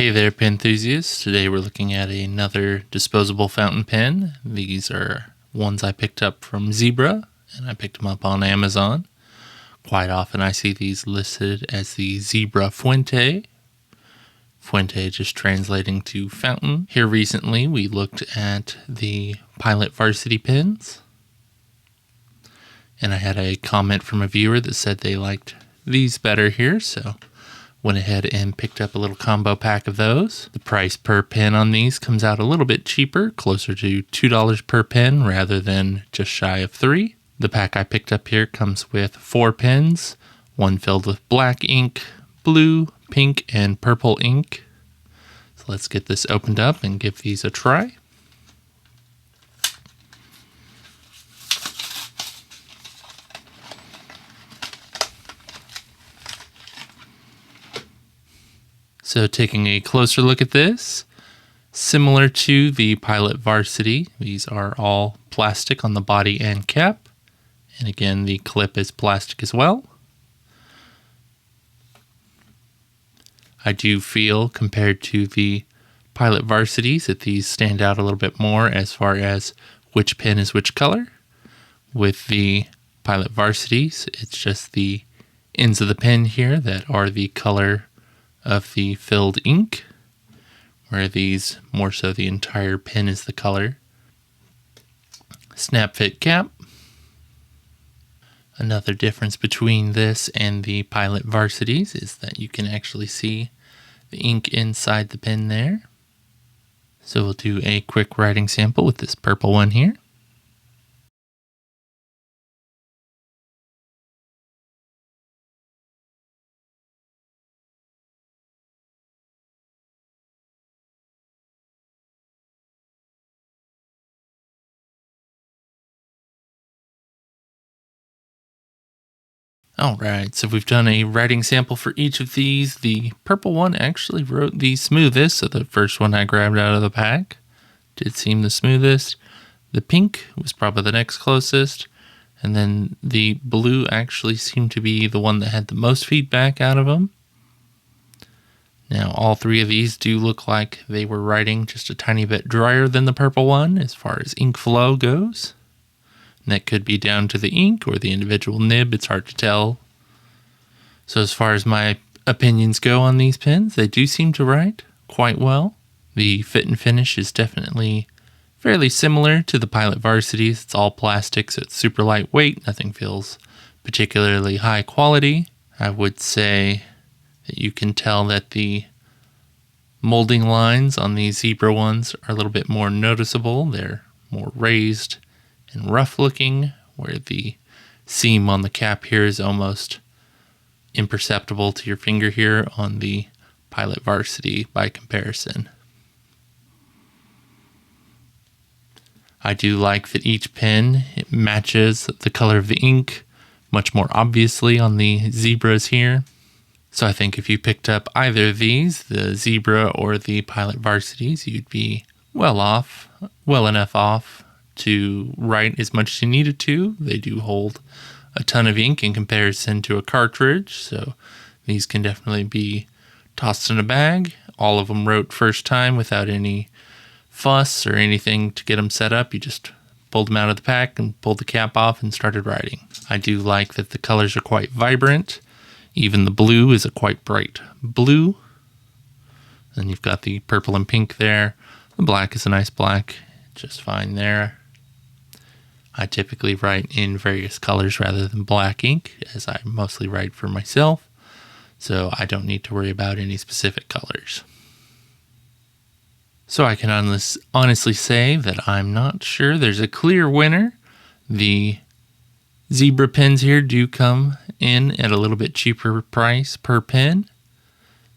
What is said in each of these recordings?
Hey there, pen enthusiasts. Today we're looking at another disposable fountain pen. These are ones I picked up from Zebra, and I picked them up on Amazon. Quite often I see these listed as the Zebra Fuente. Fuente just translating to fountain. Here recently we looked at the Pilot Varsity pens, and I had a comment from a viewer that said they liked these better here, so went ahead and picked up a little combo pack of those. The price per pen on these comes out a little bit cheaper, closer to $2 per pen rather than just shy of $3. The pack I picked up here comes with 4 pens, one filled with black ink, blue, pink, and purple ink. So let's get this opened up and give these a try. So taking a closer look at this, similar to the Pilot Varsity, these are all plastic on the body and cap. And again, the clip is plastic as well. I do feel, compared to the Pilot Varsities, that these stand out a little bit more as far as which pen is which color. With the Pilot Varsities, it's just the ends of the pen here that are the color of the filled ink, where these more so the entire pen is the color. Snap fit cap. Another difference between this and the Pilot Varsities is that you can actually see the ink inside the pen there. So we'll do a quick writing sample with this purple one here. Alright, so we've done a writing sample for each of these. The purple one actually wrote the smoothest, so the first one I grabbed out of the pack did seem the smoothest. The pink was probably the next closest, and then the blue actually seemed to be the one that had the most feedback out of them. Now all three of these do look like they were writing just a tiny bit drier than the purple one as far as ink flow goes. And that could be down to the ink or the individual nib, it's hard to tell. So as far as my opinions go on these pens, they do seem to write quite well. The fit and finish is definitely fairly similar to the Pilot Varsities. It's all plastic, so it's super lightweight. Nothing feels particularly high quality. I would say that you can tell that the molding lines on these Zebra ones are a little bit more noticeable. They're more raised and rough looking, where the seam on the cap here is almost imperceptible to your finger here on the Pilot Varsity by comparison. I do like that each pen, it matches the color of the ink much more obviously on the Zebras here. So I think if you picked up either of these, the Zebra or the Pilot Varsities, you'd be well enough off to write as much as you needed to. They do hold a ton of ink in comparison to a cartridge, so these can definitely be tossed in a bag. All of them wrote first time without any fuss or anything to get them set up. You just pulled them out of the pack and pulled the cap off and started writing. I do like that the colors are quite vibrant. Even the blue is a quite bright blue. Then you've got the purple and pink there. The black is a nice black, just fine there. I typically write in various colors rather than black ink, as I mostly write for myself, so I don't need to worry about any specific colors. So I can honestly say that I'm not sure there's a clear winner. The Zebra pens here do come in at a little bit cheaper price per pen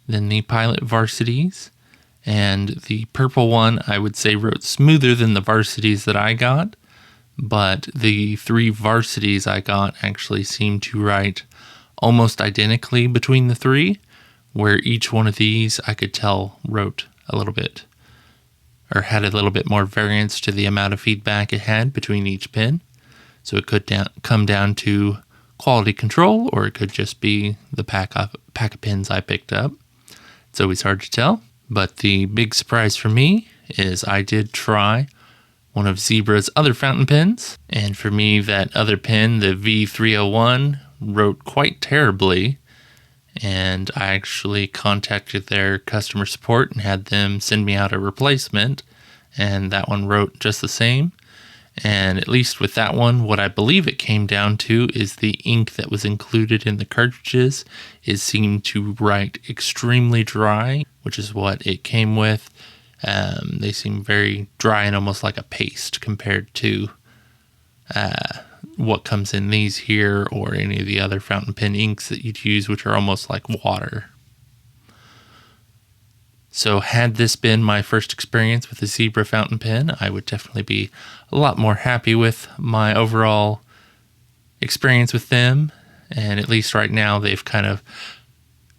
than the Pilot Varsities, and the purple one I would say wrote smoother than the Varsities that I got. But the 3 Varsities I got actually seem to write almost identically between the 3, where each one of these I could tell wrote a little bit, or had a little bit more variance to the amount of feedback it had between each pen. So it could come down to quality control, or it could just be the pack of pens I picked up. It's always hard to tell. But the big surprise for me is I did try one of Zebra's other fountain pens, and for me that other pen, the V301, wrote quite terribly, and I actually contacted their customer support and had them send me out a replacement, and that one wrote just the same. And at least with that one, what I believe it came down to is the ink that was included in the cartridges seemed to write extremely dry, which is what it came with. They seem very dry and almost like a paste compared to what comes in these here or any of the other fountain pen inks that you'd use, which are almost like water. So had this been my first experience with a Zebra fountain pen, I would definitely be a lot more happy with my overall experience with them. And at least right now, they've kind of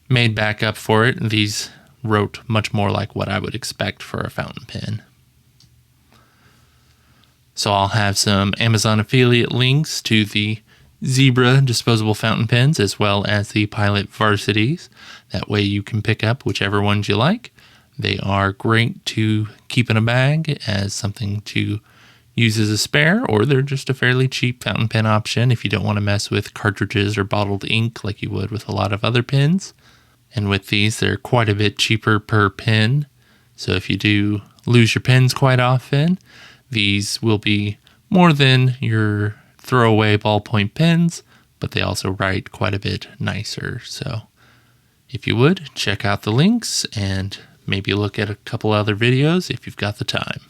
made back up for it. These wrote much more like what I would expect for a fountain pen. So I'll have some Amazon affiliate links to the Zebra disposable fountain pens as well as the Pilot Varsities. That way you can pick up whichever ones you like. They are great to keep in a bag as something to use as a spare, or they're just a fairly cheap fountain pen option if you don't want to mess with cartridges or bottled ink like you would with a lot of other pens. And with these, they're quite a bit cheaper per pen. So if you do lose your pens quite often, these will be more than your throwaway ballpoint pens, but they also write quite a bit nicer. So if you would, check out the links and maybe look at a couple other videos if you've got the time.